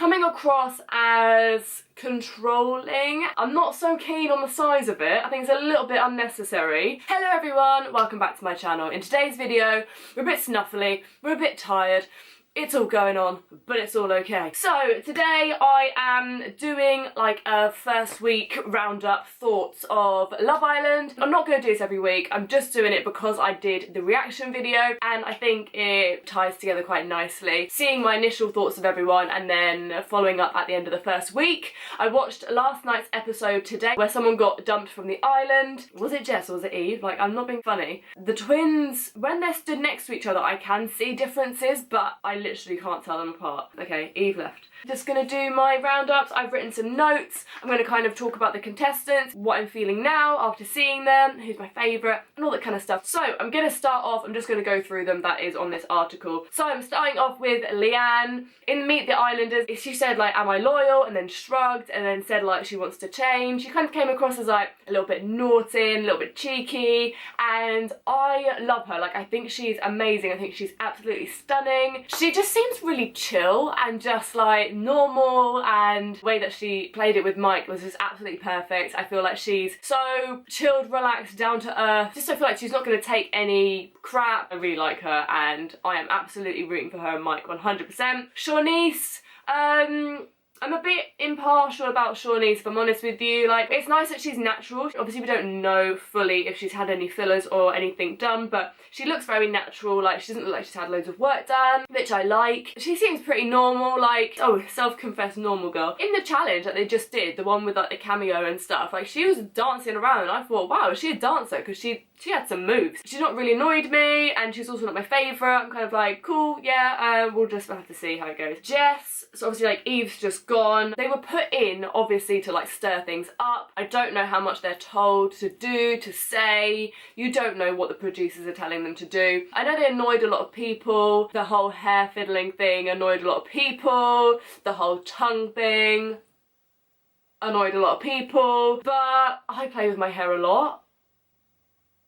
coming across as controlling. I'm not so keen on the size of it. I think it's a little bit unnecessary. Hello everyone, welcome back to my channel. In today's video, we're a bit snuffly, we're a bit tired. It's all going on, but it's all okay. So today I am doing like a first week roundup thoughts of Love Island. I'm not going to do this every week, I'm just doing it because I did the reaction video and I think it ties together quite nicely. Seeing my initial thoughts of everyone and then following up at the end of the first week. I watched last night's episode today where someone got dumped from the island. Was it Jess or was it Eve? Like, I'm not being funny. The twins, when they're stood next to each other, I can see differences, but I literally can't tell them apart. Okay, Eve left. Just gonna do my roundups. I've written some notes. I'm gonna kind of talk about the contestants, what I'm feeling now after seeing them, who's my favourite, and all that kind of stuff. So I'm gonna start off, I'm just gonna go through them, that is on this article. So I'm starting off with Leanne. In Meet the Islanders, she said like, am I loyal? And then shrugged, and then said like she wants to change. She kind of came across as like a little bit naughty, a little bit cheeky, and I love her. Like, I think she's amazing. I think she's absolutely stunning. She just seems really chill and just like normal, and the way that she played it with Mike was just absolutely perfect. I feel like she's so chilled, relaxed, down to earth. Just I feel like she's not going to take any crap. I really like her and I am absolutely rooting for her and Mike 100%. Shawnice, I'm a bit impartial about Shawnice, if I'm honest with you. Like, it's nice that she's natural. Obviously, we don't know fully if she's had any fillers or anything done, but she looks very natural. Like, she doesn't look like she's had loads of work done, which I like. She seems pretty normal, like, oh, self-confessed normal girl. In the challenge that they just did, the one with like the cameo and stuff, like, she was dancing around and I thought, wow, is she a dancer? Because she had some moves. She's not really annoyed me, and she's also not my favourite. I'm kind of like, cool, yeah, we'll just have to see how it goes. Jess, so obviously like Eve's just gone. They were put in obviously to like stir things up. I don't know how much they're told to do, to say. You don't know what the producers are telling them to do. I know they annoyed a lot of people. The whole hair fiddling thing annoyed a lot of people. The whole tongue thing annoyed a lot of people. But I play with my hair a lot.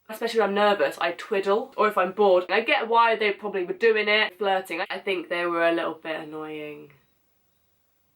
Especially when I'm nervous, I twiddle, or if I'm bored. I get why they probably were doing it, flirting. I think they were a little bit annoying.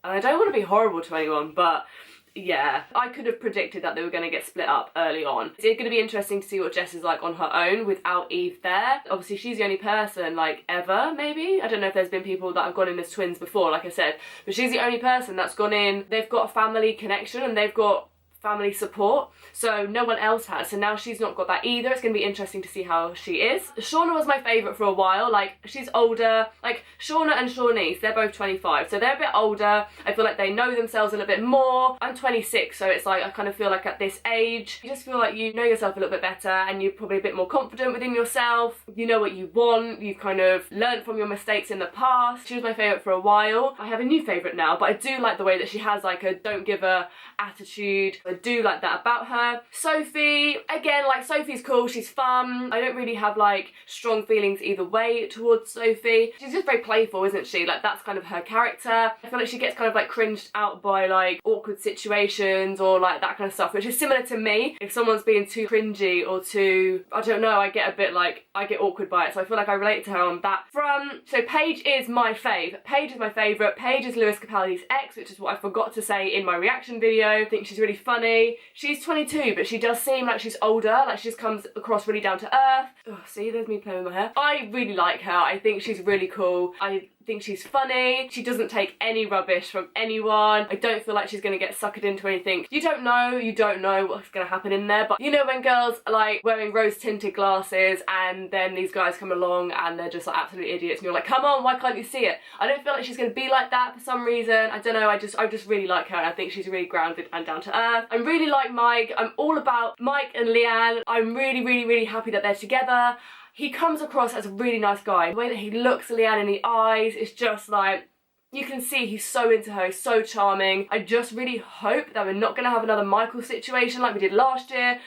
And I don't want to be horrible to anyone, but yeah, I could have predicted that they were going to get split up early on. It's going to be interesting to see what Jess is like on her own without Eve there. Obviously, she's the only person, like, ever, maybe? I don't know if there's been people that have gone in as twins before, like I said, but she's the only person that's gone in. They've got a family connection and they've got family support, so no one else has, so now she's not got that either. It's going to be interesting to see how she is. Shauna was my favourite for a while. Like, she's older. Like, Shauna and Shawnice, they're both 25, so they're a bit older. I feel like they know themselves a little bit more. I'm 26, so it's like I kind of feel like at this age you just feel like you know yourself a little bit better and you're probably a bit more confident within yourself. You know what you want, you've kind of learned from your mistakes in the past. She was my favourite for a while. I have a new favourite now, but I do like the way that she has like a don't give a attitude. I do like that about her. Sophie, again, like, Sophie's cool, she's fun. I don't really have like strong feelings either way towards Sophie. She's just very playful, isn't she? Like, that's kind of her character. I feel like she gets kind of like cringed out by like awkward situations or like that kind of stuff, which is similar to me. If someone's being too cringy or too, I don't know, I get a bit like, I get awkward by it, so I feel like I relate to her on that front. So Paige is my fave. Paige is my favourite. Paige is Lewis Capaldi's ex, which is what I forgot to say in my reaction video. I think she's really funny. She's 22, but she does seem like she's older. Like, she just comes across really down to earth. Oh, see, there's me playing with my hair. I really like her. I think she's really cool. I think she's funny. She doesn't take any rubbish from anyone. I don't feel like she's going to get suckered into anything. You don't know what's going to happen in there, but you know when girls are like wearing rose tinted glasses and then these guys come along and they're just like absolute idiots and you're like, come on, why can't you see it? I don't feel like she's going to be like that for some reason. I don't know, I just really like her and I think she's really grounded and down to earth. I really like Mike. I'm all about Mike and Leanne. I'm really happy that they're together. He comes across as a really nice guy. The way that he looks Leanne in the eyes is just like, you can see he's so into her, he's so charming. I just really hope that we're not going to have another Michael situation like we did last year.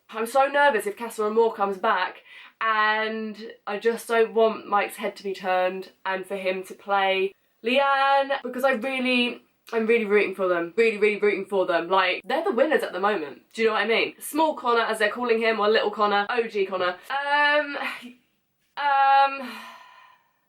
I'm so nervous if Casa Amor comes back, and I just don't want Mike's head to be turned and for him to play Leanne, because I'm really rooting for them. Really rooting for them. Like, they're the winners at the moment. Do you know what I mean? Small Connor, as they're calling him, or Little Connor, OG Connor.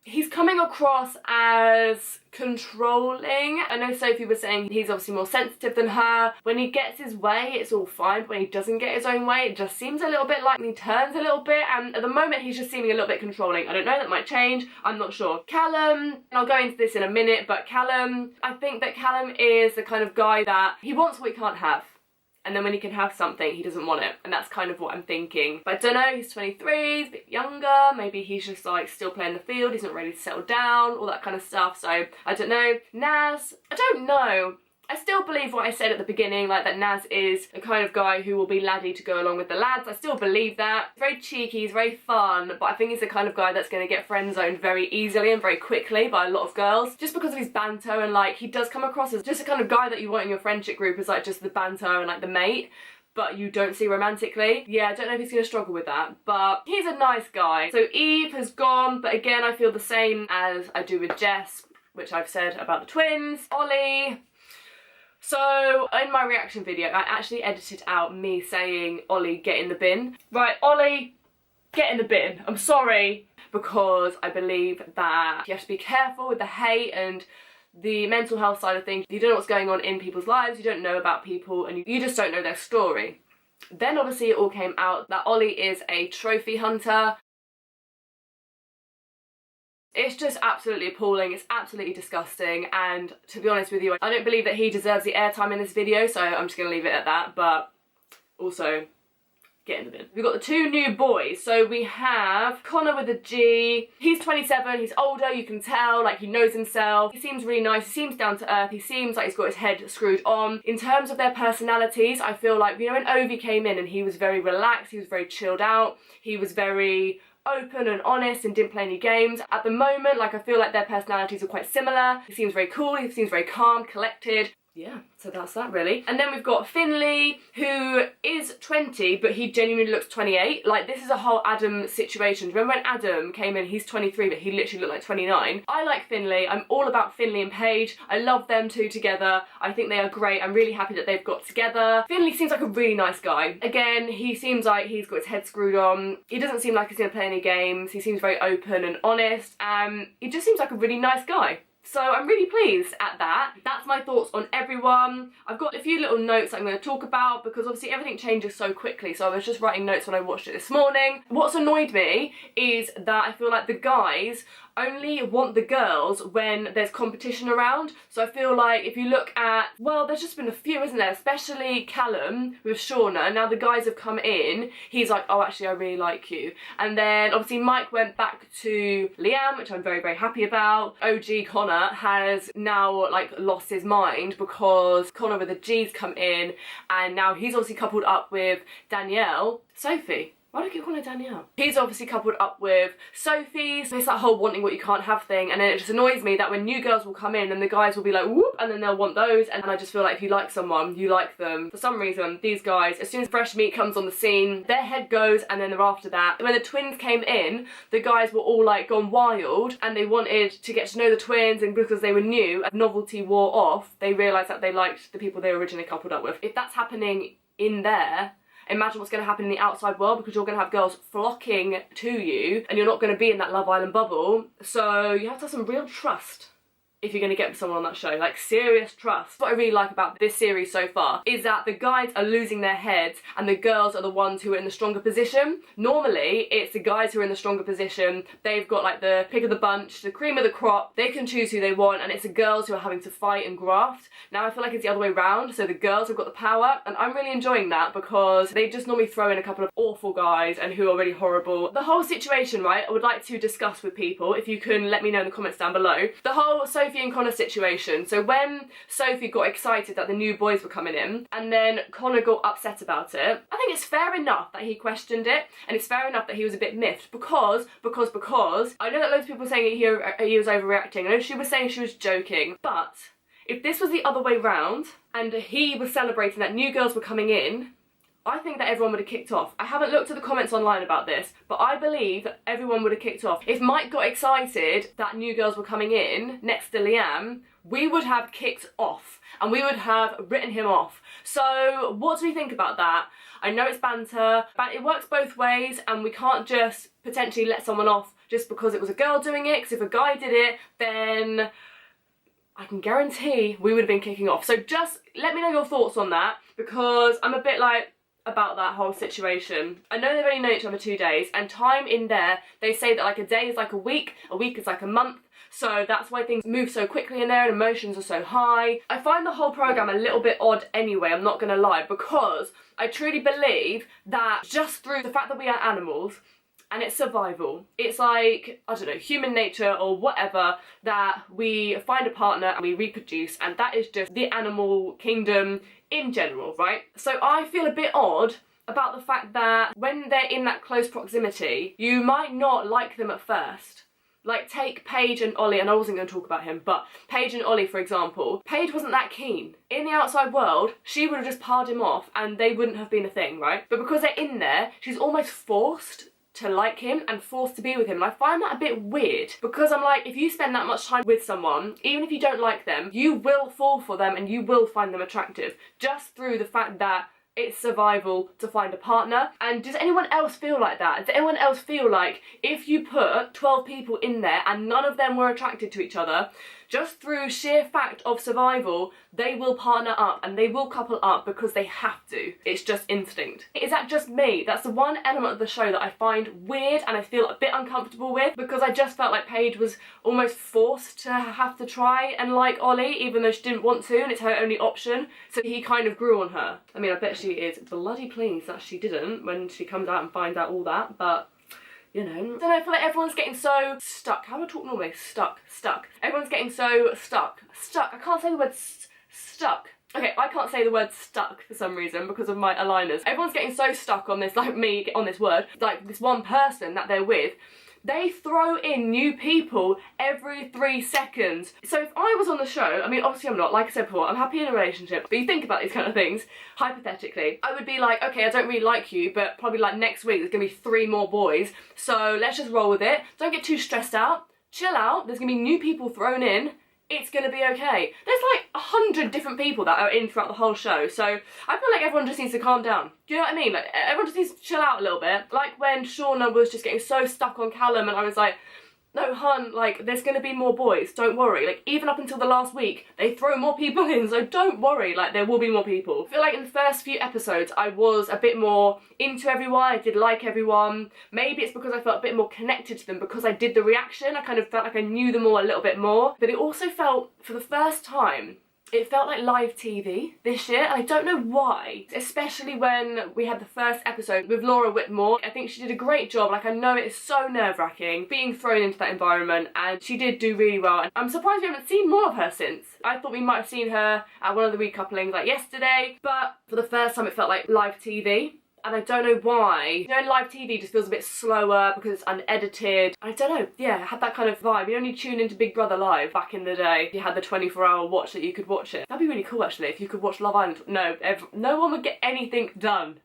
he's coming across as controlling. I know Sophie was saying he's obviously more sensitive than her. When he gets his way, it's all fine, but when he doesn't get his own way, it just seems a little bit like he turns a little bit, and at the moment he's just seeming a little bit controlling. I don't know, that might change, I'm not sure. Callum, and I'll go into this in a minute, but Callum, I think that Callum is the kind of guy that he wants what he can't have. And then when he can have something, he doesn't want it. And that's kind of what I'm thinking. But I don't know, he's 23, he's a bit younger. Maybe he's just like still playing the field. He's not ready to settle down, all that kind of stuff. So I don't know. Naz, I don't know. I still believe what I said at the beginning, like that Naz is the kind of guy who will be laddie to go along with the lads. I still believe that. Very cheeky, he's very fun, but I think he's the kind of guy that's going to get friend-zoned very easily and very quickly by a lot of girls. Just because of his banter, and like he does come across as just the kind of guy that you want in your friendship group, as like just the banter and like the mate, but you don't see romantically. Yeah, I don't know if he's going to struggle with that, but he's a nice guy. So Eve has gone, but again, I feel the same as I do with Jess, which I've said about the twins. Ollie. So, in my reaction video, I actually edited out me saying, Ollie, get in the bin. Right, Ollie, get in the bin. I'm sorry, because I believe that you have to be careful with the hate and the mental health side of things. You don't know what's going on in people's lives, you don't know about people, and you just don't know their story. Then obviously it all came out that Ollie is a trophy hunter. It's just absolutely appalling, it's absolutely disgusting, and to be honest with you, I don't believe that he deserves the airtime in this video, so I'm just going to leave it at that, but also, get in the bin. We've got the two new boys, so we have Connor with a G. He's 27, he's older, you can tell, like he knows himself. He seems really nice, he seems down to earth, he seems like he's got his head screwed on. In terms of their personalities, I feel like, you know, when Ovi came in and he was very relaxed, he was very chilled out, he was very open and honest and didn't play any games. At the moment, like I feel like their personalities are quite similar. He seems very cool, he seems very calm, collected. Yeah, so that's that really. And then we've got Finley, who is 20, but he genuinely looks 28. Like, this is a whole Adam situation. Remember when Adam came in, he's 23, but he literally looked like 29. I like Finley, I'm all about Finley and Paige. I love them two together. I think they are great. I'm really happy that they've got together. Finley seems like a really nice guy. Again, he seems like he's got his head screwed on. He doesn't seem like he's gonna play any games. He seems very open and honest. He just seems like a really nice guy. So I'm really pleased at that. That's my thoughts on everyone. I've got a few little notes that I'm going to talk about because obviously everything changes so quickly, so I was just writing notes when I watched it this morning. What's annoyed me is that I feel like the guys only want the girls when there's competition around. So I feel like if you look at, well, there's just been a few, isn't there? Especially Callum with Shauna. Now the guys have come in, he's like, oh, actually, I really like you. And then obviously Mike went back to Liam, which I'm very, very happy about. OG Connor has now like lost his mind because Connor with a G's come in, and now he's obviously coupled up with Danielle. Sophie. Why do I keep calling her Danielle? He's obviously coupled up with Sophie, so it's that whole wanting what you can't have thing, and then it just annoys me that when new girls will come in and the guys will be like, whoop, and then they'll want those, and I just feel like if you like someone, you like them. For some reason, these guys, as soon as fresh meat comes on the scene, their head goes, and then they're after that. When the twins came in, the guys were all like gone wild, and they wanted to get to know the twins, and because they were new, and novelty wore off, they realised that they liked the people they were originally coupled up with. If that's happening in there, imagine what's going to happen in the outside world, because you're going to have girls flocking to you and you're not going to be in that Love Island bubble. So you have to have some real trust if you're going to get someone on that show, like serious trust. What I really like about this series so far is that the guys are losing their heads and the girls are the ones who are in the stronger position. Normally, it's the guys who are in the stronger position. They've got like the pick of the bunch, the cream of the crop. They can choose who they want, and it's the girls who are having to fight and graft. Now I feel like it's the other way around, so the girls have got the power, and I'm really enjoying that because they just normally throw in a couple of awful guys and who are really horrible. The whole situation, right, I would like to discuss with people, if you can let me know in the comments down below. The whole Sophie and Connor situation. So when Sophie got excited that the new boys were coming in, and then Connor got upset about it, I think it's fair enough that he questioned it, and it's fair enough that he was a bit miffed because I know that loads of people were saying he was overreacting. I know she was saying she was joking, but if this was the other way round and he was celebrating that new girls were coming in, I think that everyone would have kicked off. I haven't looked at the comments online about this, but I believe that everyone would have kicked off. If Mike got excited that new girls were coming in next to Liam, we would have kicked off and we would have written him off. So what do we think about that? I know it's banter, but it works both ways, and we can't just potentially let someone off just because it was a girl doing it, because if a guy did it, then I can guarantee we would have been kicking off. So just let me know your thoughts on that, because I'm a bit like about that whole situation. I know they've only known each other 2 days, and time in there, they say that like a day is like a week is like a month, so that's why things move so quickly in there and emotions are so high. I find the whole programme a little bit odd anyway, I'm not gonna lie, because I truly believe that just through the fact that we are animals, and it's survival. It's like, I don't know, human nature or whatever, that we find a partner and we reproduce, and that is just the animal kingdom in general, right? So I feel a bit odd about the fact that when they're in that close proximity, you might not like them at first. Like take Paige and Ollie, and I wasn't going to talk about him, but Paige and Ollie, for example, Paige wasn't that keen. In the outside world, she would have just parred him off and they wouldn't have been a thing, right? But because they're in there, she's almost forced to like him and forced to be with him, and I find that a bit weird, because I'm like, if you spend that much time with someone, even if you don't like them, you will fall for them and you will find them attractive, just through the fact that it's survival to find a partner. And does anyone else feel like that? Does anyone else feel like if you put 12 people in there and none of them were attracted to each other, just through sheer fact of survival, they will partner up and they will couple up because they have to. It's just instinct. Is that just me? That's the one element of the show that I find weird and I feel a bit uncomfortable with, because I just felt like Paige was almost forced to have to try and like Ollie, even though she didn't want to and it's her only option. So he kind of grew on her. I mean, I bet she is bloody pleased that she didn't when she comes out and finds out all that, but you know. I don't know, I feel like everyone's getting so stuck. How do I talk normally? Stuck. Everyone's getting so stuck. I can't say the word stuck. Okay, I can't say the word stuck for some reason because of my aligners. Everyone's getting so stuck on this, like me, on this word, like this one person that they're with. They throw in new people every 3 seconds. So if I was on the show, I mean, obviously I'm not, like I said before, I'm happy in a relationship, but you think about these kind of things, hypothetically, I would be like, okay, I don't really like you, but probably like next week there's gonna be 3 more boys, so let's just roll with it. Don't get too stressed out, chill out, there's gonna be new people thrown in, it's gonna be okay. There's like 100 different people that are in throughout the whole show, so I feel like everyone just needs to calm down. Do you know what I mean? Like, everyone just needs to chill out a little bit. Like when Shauna was just getting so stuck on Callum and I was like, no, hun, like, there's gonna be more boys, don't worry. Like, even up until the last week, they throw more people in, so don't worry, like, there will be more people. I feel like in the first few episodes, I was a bit more into everyone, I did like everyone. Maybe it's because I felt a bit more connected to them because I did the reaction, I kind of felt like I knew them all a little bit more. But it also felt, for the first time, it felt like live TV this year, and I don't know why. Especially when we had the first episode with Laura Whitmore. I think she did a great job. Like, I know it is so nerve-wracking being thrown into that environment, and she did do really well. And I'm surprised we haven't seen more of her since. I thought we might have seen her at one of the recouplings like yesterday, but for the first time it felt like live TV. And I don't know why. You know, live TV just feels a bit slower because it's unedited. I don't know, yeah, it had that kind of vibe. You only tune into Big Brother Live back in the day. You had the 24-hour watch that you could watch it. That'd be really cool actually, if you could watch Love Island. No, no one would get anything done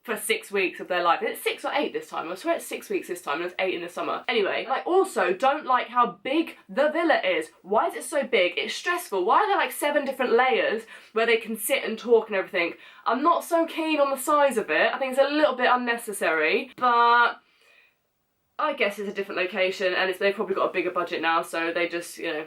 for 6 weeks of their life. It's 6 or 8 this time. I swear it's 6 weeks this time and it's 8 in the summer. Anyway, I also don't like how big the villa is. Why is it so big? It's stressful. Why are there like 7 different layers where they can sit and talk and everything? I'm not so keen on the size of it. I think it's a little bit unnecessary, but I guess it's a different location and they've probably got a bigger budget now, so they just, you know,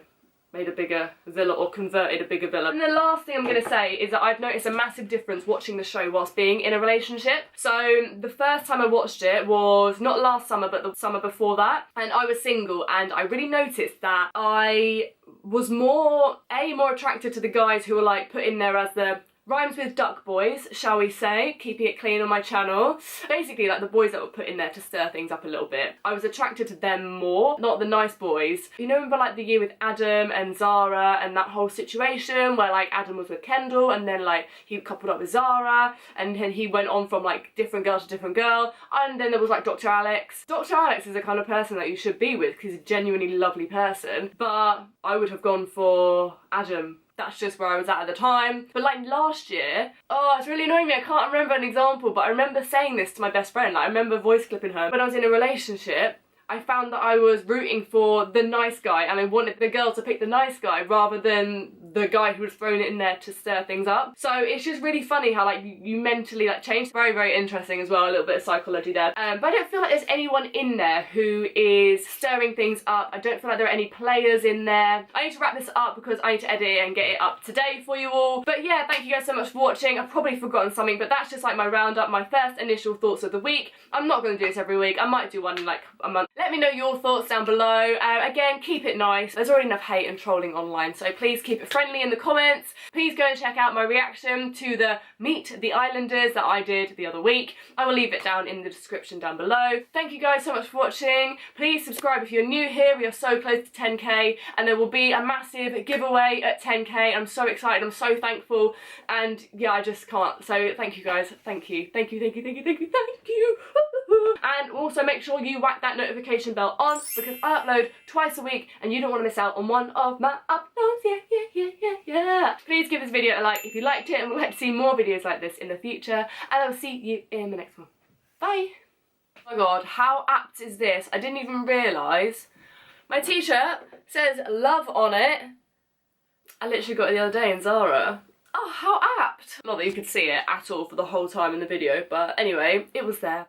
made a bigger villa or converted a bigger villa. And the last thing I'm going to say is that I've noticed a massive difference watching the show whilst being in a relationship. So the first time I watched it was not last summer but the summer before that, and I was single, and I really noticed that I was more attracted to the guys who were like put in there as the rhymes with duck boys, shall we say, keeping it clean on my channel. Basically, like the boys that were put in there to stir things up a little bit. I was attracted to them more, not the nice boys. You know, remember like the year with Adam and Zara and that whole situation where like Adam was with Kendall and then like he coupled up with Zara and then he went on from like different girl to different girl, and then there was like Dr. Alex. Dr. Alex is the kind of person that you should be with because he's a genuinely lovely person, but I would have gone for Adam. That's just where I was at the time. But like last year, oh, it's really annoying me, I can't remember an example, but I remember saying this to my best friend. Like, I remember voice clipping her when I was in a relationship. I found that I was rooting for the nice guy and I wanted the girl to pick the nice guy rather than the guy who was thrown in there to stir things up. So it's just really funny how like you mentally like change. Very, very interesting as well, a little bit of psychology there. But I don't feel like there's anyone in there who is stirring things up. I don't feel like there are any players in there. I need to wrap this up because I need to edit it and get it up today for you all. But yeah, thank you guys so much for watching. I've probably forgotten something, but that's just like my roundup, my first initial thoughts of the week. I'm not going to do this every week. I might do one in like a month. Let me know your thoughts down below. Again, keep it nice. There's already enough hate and trolling online, so please keep it friendly in the comments. Please go and check out my reaction to the Meet the Islanders that I did the other week. I will leave it down in the description down below. Thank you guys so much for watching. Please subscribe if you're new here. We are so close to 10k and there will be a massive giveaway at 10k. I'm so excited. I'm so thankful. And yeah, I just can't. So thank you guys. Thank you. Thank you, thank you, thank you, thank you, thank you. And also make sure you whack that notification bell on because I upload twice a week and you don't want to miss out on one of my uploads. Yeah, yeah, yeah, yeah, yeah. Please give this video a like if you liked it and would like to see more videos like this in the future. And I will see you in the next one. Bye. Oh my god, how apt is this? I didn't even realise. My t-shirt says love on it. I literally got it the other day in Zara. Oh, how apt. Not that you could see it at all for the whole time in the video, but anyway, it was there.